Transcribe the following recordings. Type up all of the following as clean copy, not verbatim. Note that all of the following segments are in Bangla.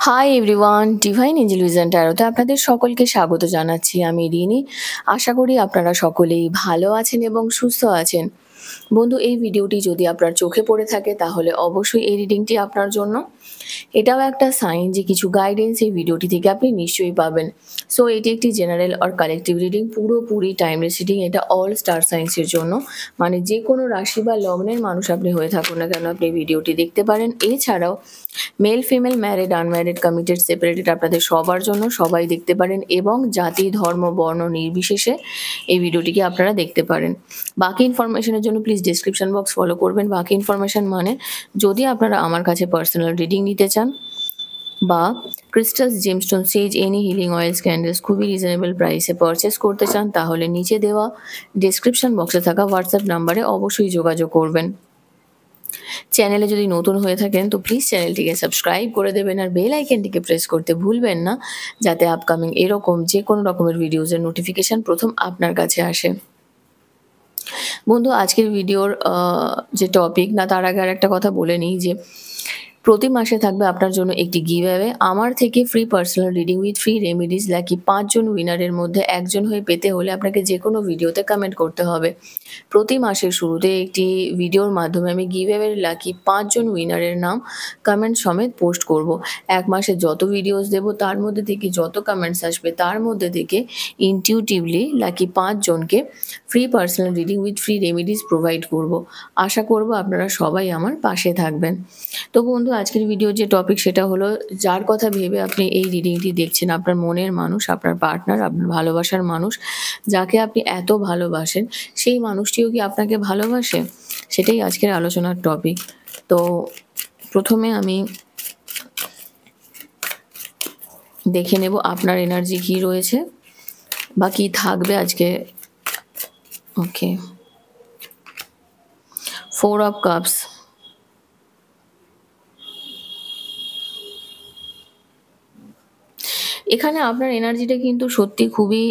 High everyone, divine angel vision ট্যারোতে আপনাদের সকলকে স্বাগত জানাচ্ছি। আমি রিনি। আশা করি আপনারা সকলেই ভালো আছেন এবং সুস্থ আছেন। বন্ধু, এই ভিডিওটি যদি আপনার চোখে পড়ে থাকে তাহলে অবশ্যই এই রিডিংটি আপনার জন্য। এটাও একটা সাইন যে কিছু গাইডেন্স এই ভিডিওটি থেকে আপনি নিশ্চয়ই পাবেন। সো এটি একটি জেনারেল অর কালেকটিভ রিডিং, পুরোপুরি টাইমলেস রিডিং। এটা অল স্টার সাইন্সের জন্য, মানে যে কোনো রাশি বা লগ্নের মানুষ আপনি হয়ে থাকুন না কেন আপনি ভিডিওটি দেখতে পারেন। এছাড়াও male, female, married, unmarried, committed, separated আপনাদের সবার জন্য, সবাই দেখতে পারেন এবং জাতি, ধর্ম, বর্ণ নির্বিশেষে এই ভিডিওটিকে আপনারা দেখতে পারেন। বাকি ইনফরমেশনের জন্য প্লিজ ডেসক্রিপশন বক্স ফলো করবেন। বাকি ইনফরমেশন মানে যদি আপনারা আমার কাছে পার্সোনাল রিডিং নিতে চান বা ক্রিস্টালস, জেমস্টোন, সেজ, এনি হিলিং অয়েলস, ক্যান্ডেলস খুবই রিজনেবল প্রাইসে পারচেস করতে চান তাহলে নিচে দেওয়া ডেসক্রিপশন বক্সে থাকা হোয়াটসঅ্যাপ নাম্বারে অবশ্যই যোগাযোগ করবেন। চ্যানেলে যদি নতুন হয়ে থাকেন তো প্লিজ চ্যানেলটিকে সাবস্ক্রাইব করে দেবেন আর বেল আইকনটিকে প্রেস করতে ভুলবেন না, যাতে আপকামিং এরকম যে কোনো রকমের ভিডিওজের নোটিফিকেশান প্রথম আপনার কাছে আসে। বন্ধু, আজকের ভিডিওর যে টপিক না, তার আগে আর একটা কথা বলে নিই যে প্রতি মাসে থাকবে আপনার জন্য একটি গিভঅ্যাওয়ে আমার থেকে free personal reading with free remedies. Lucky 5 জন উইনারের মধ্যে একজন হয়ে পেতে হলে আপনাকে যে কোনো ভিডিওতে কমেন্ট করতে হবে। প্রতি মাসের শুরুতে একটি ভিডিওর মাধ্যমে আমি গিভঅ্যাওয়ের লাকি 5 জন উইনারের নাম কমেন্ট সমেত পোস্ট করব। এক মাসে যত ভিডিওস দেব তার মধ্যে থেকে যত কমেন্টস আসবে তার মধ্যে থেকে ইনটিউটিভলি লাকি 5 জনকে free personal reading with free remedies provide করব। আশা করব আপনারা সবাই আমার পাশে থাকবেন। তো বন্ধু, আজকের ভিডিওর যে টপিক সেটা হলো, যার কথা ভেবে আপনি এই রিডিংটি দেখছেন, আপনার মনের মানুষ, আপনার পার্টনার, আপনার ভালোবাসার মানুষ, যাকে আপনি এত ভালোবাসেন সেই মানুষটিও কি আপনাকে ভালোবাসে? সেটাই আজকের আলোচনার টপিক। তো প্রথমে আমি দেখে নেব আপনার এনার্জি কী রয়েছে বা কী থাকবে আজকে। ওকে, 4 অফ কাপস। এখানে আপনার এনার্জিটা কিন্তু সত্যি খুবই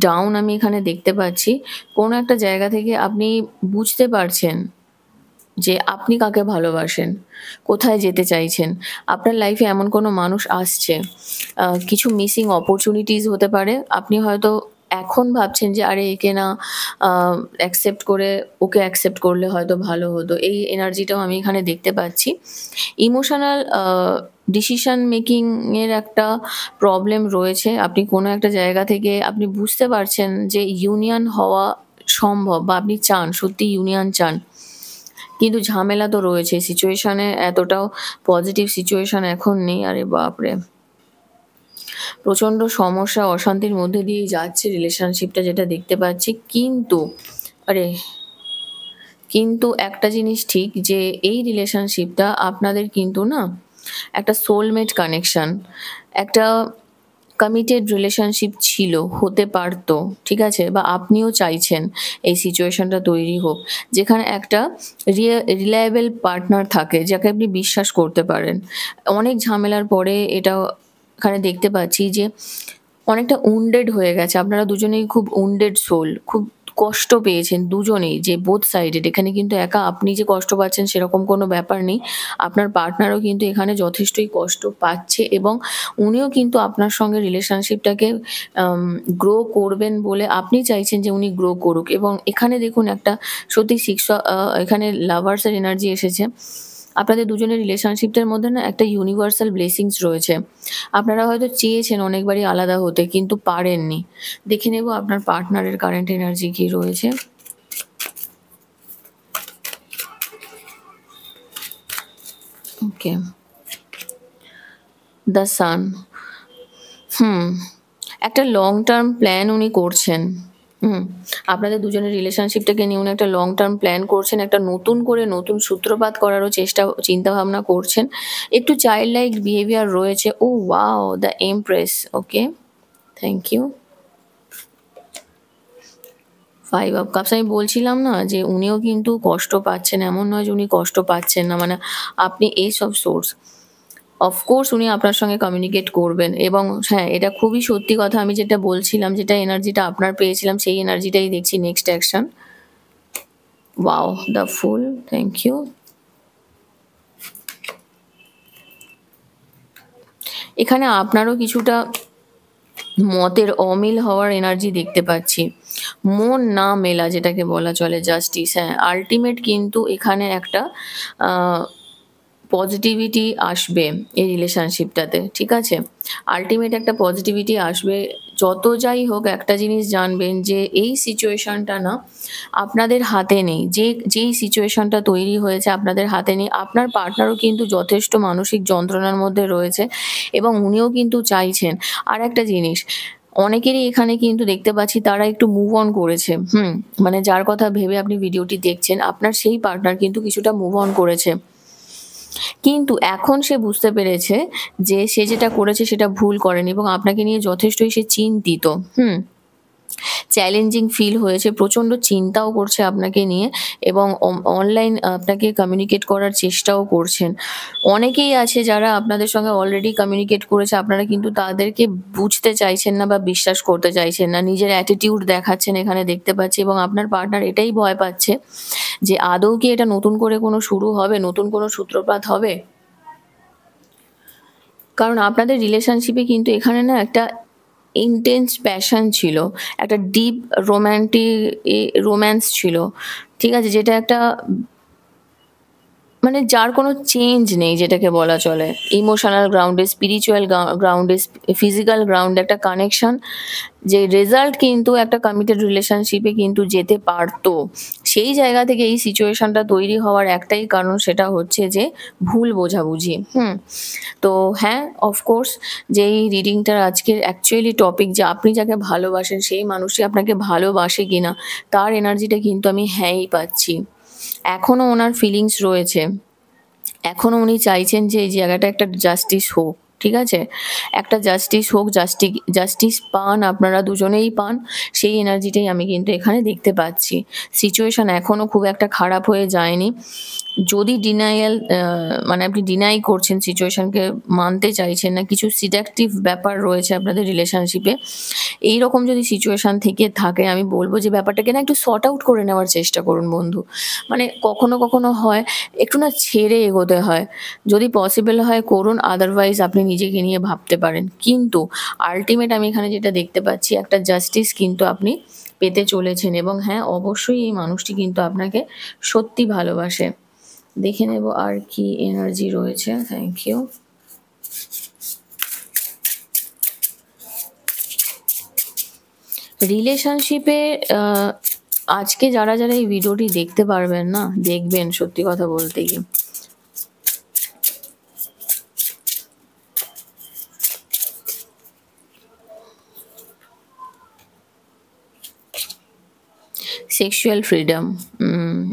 ডাউন আমি এখানে দেখতে পাচ্ছি। কোনো একটা জায়গা থেকে আপনি বুঝতে পারছেন যে আপনি কাকে ভালোবাসেন, কোথায় যেতে চাইছেন। আপনার লাইফে এমন কোনো মানুষ আসছে, কিছু মিসিং অপরচুনিটিস হতে পারে। আপনি হয়তো এখন ভাবছেন যে আরে একে না অ্যাকসেপ্ট করে, ওকে অ্যাকসেপ্ট করলে হয়তো ভালো হতো। এই এনার্জিটাও আমি এখানে দেখতে পাচ্ছি। ইমোশনাল ডিসিশন মেকিংয়ের একটা প্রবলেম রয়েছে। আপনি কোনো একটা জায়গা থেকে আপনি বুঝতে পারছেন যে ইউনিয়ন হওয়া সম্ভব বা আপনি চান, সত্যি ইউনিয়ন চান। কিন্তু ঝামেলা তো রয়েছে, সিচুয়েশনে এতটাও পজিটিভ সিচুয়েশন এখন নেই। আরে বাপরে, প্রচণ্ড সমস্যা, অশান্তির মধ্যে দিয়েই যাচ্ছে রিলেশনশিপটা, যেটা দেখতে পাচ্ছি। কিন্তু একটা জিনিস ঠিক, যে এই রিলেশনশিপটা আপনাদের কিন্তু না একটা সোলমেট কানেকশন, একটা কমিটেড রিলেশনশিপ ছিল, হতে পারতো, ঠিক আছে? বা আপনিও চাইছেন এই সিচুয়েশনটা তৈরি হোক, যেখানে একটা রিলায়েবল পার্টনার থাকে, যাকে আপনি বিশ্বাস করতে পারেন। অনেক ঝামেলার পরে এটা এখানে দেখতে পাচ্ছি যে অনেকটা উন্ডেড হয়ে গেছে। আপনারা দুজনেই খুব উন্ডেড সোল, খুব কষ্ট পেয়েছেন দুজনেই, যে বোথ সাইডেড। এখানে কিন্তু একা আপনি যে কষ্ট পাচ্ছেন সেরকম কোনো ব্যাপার নেই। আপনার পার্টনারও কিন্তু এখানে যথেষ্টই কষ্ট পাচ্ছে এবং উনিও কিন্তু আপনার সঙ্গে রিলেশনশিপটাকে গ্রো করবেন বলে আপনি চাইছেন যে উনি গ্রো করুক। এবং এখানে দেখুন একটা সত্যি এখানে লাভার্সের এনার্জি এসেছে। আপনাদের দুজনের রিলেশনশিপটার মধ্যে না একটা ইউনিভার্সাল ব্লেসিংস রয়েছে। আপনারা হয়তো চেয়েছেন অনেকবারই আলাদা হতে, কিন্তু পারেননি। দেখে নেব আপনার পার্টনারের কারেন্ট এনার্জি কি রয়েছে। ওকে, দ্য সান। একটা লং টার্ম প্ল্যান উনি করছেন। আপনাদের দুজনের রিলেশনশিপটাকে নিয়ে উনি একটা লং টার্ম প্ল্যান করছেন, একটা নতুন করে নতুন সূত্রপাত করারও চিন্তাভাবনা করছেন। একটু চাইল্ড লাইক বিহেভিয়ার রয়েছে। Oh wow, the empress. Okay, thank you. 5 of cups. আমি বলছিলাম না যে উনিও কিন্তু কষ্ট পাচ্ছেন, এমন নয় যে উনি কষ্ট পাচ্ছেন না, মানে আপনি এই সব সোর্স। অফকোর্স উনি আপনার সঙ্গে কমিউনিকেট করবেন এবং হ্যাঁ, এটা খুবই সত্যি কথা। আমি যেটা বলছিলাম, যেটা এনার্জিটা আপনার পেয়েছিলাম, সেই এনার্জিটাই দেখছি next action. Wow, the full, thank you. এখানে আপনারও কিছুটা মতের অমিল হওয়ার এনার্জি দেখতে পাচ্ছি। মন না মেলা যেটাকে বলা চলে, জাস্টিস। হ্যাঁ, আল্টিমেট কিন্তু এখানে একটা পজিটিভিটি আসবে এই রিলেশনশিপটাতে, ঠিক আছে? আল্টিমেট একটা পজিটিভিটি আসবে। যত যাই হোক একটা জিনিস জানবেন যে এই সিচুয়েশনটা না আপনাদের হাতে নেই। যেই সিচুয়েশনটা তৈরি হয়েছে আপনাদের হাতে নেই। আপনার পার্টনারও কিন্তু যথেষ্ট মানসিক যন্ত্রণার মধ্যে রয়েছে এবং উনিও কিন্তু চাইছেন। আর একটা জিনিস, অনেকেরই এখানে কিন্তু দেখতে পাচ্ছি তারা একটু মুভ অন করেছে। মানে যার কথা ভেবে আপনি ভিডিওটি দেখছেন, আপনার সেই পার্টনার কিন্তু কিছুটা মুভ অন করেছে। কিন্তু এখন সে বুঝতে পেরেছে যে সে যেটা করেছে সেটা ভুল করেনি এবং আপনাকে নিয়ে যথেষ্টই সে চিন্তিত। চ্যালেঞ্জিং ফিল হয়েছে, প্রচণ্ড চিন্তাও করছে আপনাকে নিয়ে এবং অনলাইন আপনাকে কমিউনিকেট করার চেষ্টাও করছেন। অনেকেই আছে যারা আপনাদের সঙ্গে অলরেডি কমিউনিকেট করেছে, আপনারা কিন্তু তাদেরকে বুঝতে চাইছেন না বা বিশ্বাস করতে চাইছেন না। নিজের অ্যাটিটিউড দেখাচ্ছেন এখানে দেখতে পাচ্ছি এবং আপনার পার্টনার এটাই ভয় পাচ্ছে যে আদৌ কি এটা নতুন করে কোনো শুরু হবে, নতুন কোনো সূত্রপাত হবে? কারণ আপনাদের রিলেশনশিপে কিন্তু এখানে না একটা ইন্টেন্স প্যাশন ছিল, একটা ডিপ রোম্যান্স ছিল, ঠিক আছে? যেটা একটা মানে যার কোনো চেঞ্জ নেই যেটাকে বলা চলে। ইমোশনাল গ্রাউন্ডে, স্পিরিচুয়াল গ্রাউন্ডে, ফিজিক্যাল গ্রাউন্ডে একটা কানেকশন, যে রেজাল্ট কিন্তু একটা কমিটেড রিলেশনশিপে কিন্তু যেতে পারতো। সেই জায়গা থেকে এই সিচুয়েশনটা তৈরি হওয়ার একটাই কারণ, সেটা হচ্ছে যে ভুল বোঝাবুঝি। তো হ্যাঁ, অফকোর্স যে এই রিডিংটার আজকের অ্যাকচুয়ালি টপিক যে আপনি যাকে ভালোবাসেন সেই মানুষটি আপনাকে ভালোবাসে কিনা, তার এনার্জিটা কিন্তু আমি হ্যাঁই পাচ্ছি। এখনও ওনার ফিলিংস রয়েছে, এখনও উনি চাইছেন যে এই জায়গাটা একটা জাস্টিস হোক, ঠিক আছে? একটা জাস্টিস হোক, জাস্টিস পান, আপনারা দুজনেই পান, সেই এনার্জিটাই আমি কিন্তু এখানে দেখতে পাচ্ছি। সিচুয়েশন এখনও খুব একটা খারাপ হয়ে যায়নি। যদি মানে আপনি ডিনাই করছেন, সিচুয়েশনকে মানতে চাইছেন না, কিছু সিডাকটিভ ব্যাপার রয়েছে আপনাদের রিলেশনশিপে, এইরকম যদি সিচুয়েশন থেকে থাকে, আমি বলবো যে ব্যাপারটাকে না একটু সর্ট আউট করে নেওয়ার চেষ্টা করুন বন্ধু। মানে কখনো কখনো হয় একটু না ছেড়ে এগোতে হয়। যদি পসিবল হয় করুন, আদারওয়াইজ আপনি নিজেকে নিয়ে ভাবতে পারেন। কিন্তু আল্টিমেট আমি এখানে যেটা দেখতে পাচ্ছি, একটা জাস্টিস কিন্তু আপনি পেতে চলেছেন এবং হ্যাঁ, অবশ্যই এই মানুষটি কিন্তু আপনাকে সত্যি ভালোবাসে। দেখে নেব আর কি এনার্জি রয়েছে। Thank you. রিলেশনশিপে আজকে যারা যারা এই ভিডিওটি দেখতে পারবেন না, দেখবেন, সত্যি কথা বলতে কি, সেক্সুয়াল ফ্রিডম।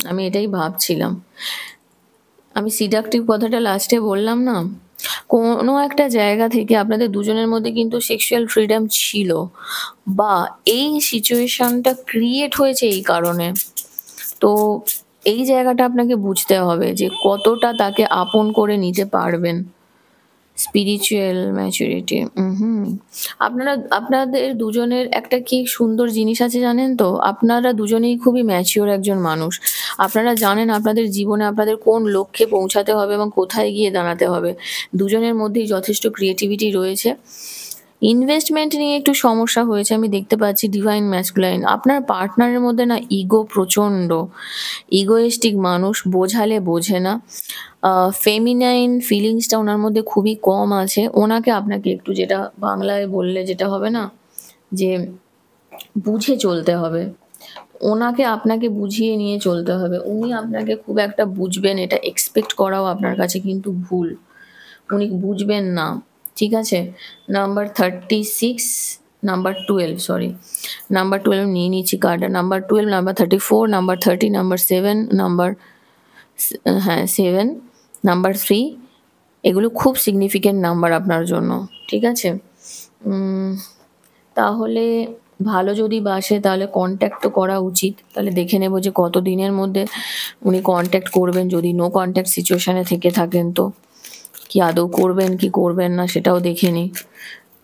আমি এটাই ভাবছিলাম। আমি সিডাকটিভ কথাটা লাস্টে বললাম না, কোনো একটা জায়গা থেকে আপনাদের দুজনের মধ্যে কিন্তু সেক্সুয়াল ফ্রিডম ছিল, বা এই সিচুয়েশনটা ক্রিয়েট হয়েছে এই কারণে। তো এই জায়গাটা আপনাকে বুঝতে হবে যে কতটা তাকে আপন করে নিতে পারবেন। Spiritual maturity. আপনাদের দুজনের একটা কি সুন্দর জিনিস আছে জানেন তো? আপনারা দুজনেই খুবই ম্যাচিওর একজন মানুষ। আপনারা জানেন আপনাদের জীবনে আপনাদের কোন লক্ষ্যে পৌঁছাতে হবে এবং কোথায় গিয়ে দাঁড়াতে হবে। দুজনের মধ্যেই যথেষ্ট ক্রিয়েটিভিটি রয়েছে। ইনভেস্টমেন্ট নিয়ে একটু সমস্যা হয়েছে আমি দেখতে পাচ্ছি। ডিভাইন ম্যাসকুলাইন, আপনার পার্টনারের মধ্যে না ইগো প্রচণ্ড, ইগোয়েস্টিক মানুষ, বোঝালে বোঝে না। ফেমিনাইন ফিলিংসটা ওনার মধ্যে খুবই কম আছে। ওনাকে আপনাকে একটু, যেটা বাংলায় বললে যেটা হবে না, যে বুঝে চলতে হবে। ওনাকে আপনাকে বুঝিয়ে নিয়ে চলতে হবে। উনি আপনাকে খুব একটা বুঝবেন এটা এক্সপেক্ট করাও আপনার কাছে কিন্তু ভুল। উনি বুঝবেন না, ঠিক আছে? নাম্বার 36, নাম্বার 12, সরি, নাম্বার 12 নিয়ে নিচ্ছি কার্ডটা। Number 12, number 34, number 30, number 7, number 7, number 3, এগুলো খুব সিগনিফিকেন্ট নাম্বার আপনার জন্য, ঠিক আছে? তাহলে ভালো যদি বাসে তাহলে কন্ট্যাক্ট তো করা উচিত। তাহলে দেখে নেব যে কত দিনের মধ্যে উনি কন্ট্যাক্ট করবেন। যদি নো কন্ট্যাক্ট সিচুয়েশানে থেকে থাকেন তো কি আদৌ করবেন কি করবেন না সেটাও দেখে নিই।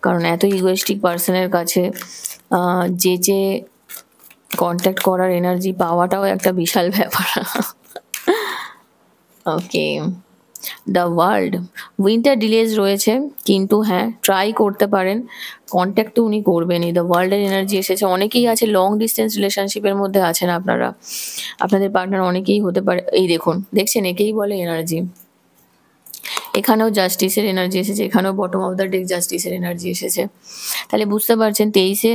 কারণ এত ইগোয়েস্টিক পার্সনের কাছে যে কন্ট্যাক্ট করার এনার্জি পাওয়াটাও একটা বিশাল ব্যাপার। ওকে, দ্য ওয়ার্ল্ড, উইন্টার ডিলেজ রয়েছে, কিন্তু হ্যাঁ ট্রাই করতে পারেন, কন্ট্যাক্ট তো উনি করবেনই। দ্য ওয়ার্ল্ডের এনার্জি এসেছে, অনেকেই আছে লং ডিস্টেন্স রিলেশনশিপের মধ্যে আছেন আপনারা, আপনাদের পার্টনার অনেকেই হতে পারে। এই দেখুন, দেখছেন, একেই বলে এনার্জি। এখানেও জাস্টিসের এনার্জি এসেছে, এখানেও বটম অফ দ্য ডেক জাস্টিসের এনার্জি এসেছে। তাহলে বুঝতে পারছেন 23শে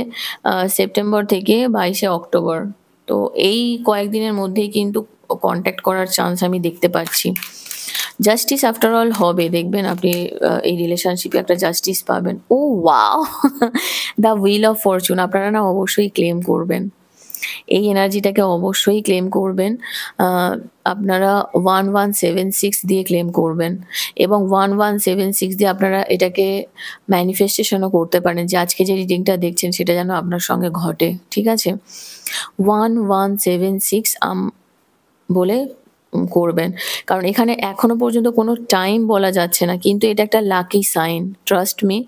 সেপ্টেম্বর থেকে 22শে অক্টোবর, তো এই কয়েকদিনের মধ্যেই কিন্তু কন্ট্যাক্ট করার চান্স আমি দেখতে পাচ্ছি। জাস্টিস আফটার অল হবে, দেখবেন আপনি এই রিলেশনশিপে একটা জাস্টিস পাবেন। Oh wow, the wheel of fortune, আপনারা না অবশ্যই ক্লেম করবেন, এই এনার্জিটাকে অবশ্যই ক্লেম করবেন। আপনারা 1176 দিয়ে ক্লেম করবেন, এবং 1176 দিয়ে আপনারা এটাকে ম্যানিফেস্টেশনও করতে পারেন যে আজকে যে রিডিংটা দেখছেন সেটা যেন আপনার সঙ্গে ঘটে, ঠিক আছে? 1176 বলে করবেন, কারণ এখানে এখনো পর্যন্ত কোনো টাইম বলা যাচ্ছে না, কিন্তু এটা একটা লাকি সাইন, ট্রাস্ট মি,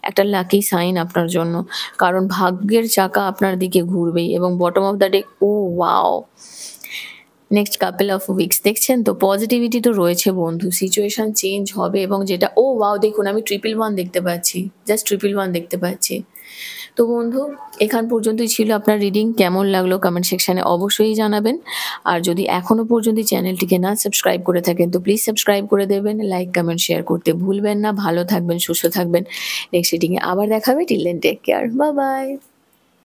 একটা লাকি সাইন আপনার জন্য, কারণ ভাগ্যের চাকা আপনার দিকে ঘুরবেই। এবং bottom of the day, oh wow, next couple of weeks, দেখছেন তো পজিটিভিটি তো রয়েছে বন্ধু, সিচুয়েশন চেঞ্জ হবে। এবং যেটা, ও ওয়াও, দেখুন আমি 111 দেখতে পাচ্ছি, জাস্ট 111 দেখতে পাচ্ছি। তো বন্ধু, এখান পর্যন্তই ছিল আপনার রিডিং, কেমন লাগলো কমেন্ট সেকশানে অবশ্যই জানাবেন। আর যদি এখনও পর্যন্ত চ্যানেলটিকে না সাবস্ক্রাইব করে থাকেন তো প্লিজ সাবস্ক্রাইব করে দেবেন, লাইক কমেন্ট শেয়ার করতে ভুলবেন না। ভালো থাকবেন, সুস্থ থাকবেন, নেক্সট রিডিংয়ে আবার দেখাবে। Till then take care, bye by.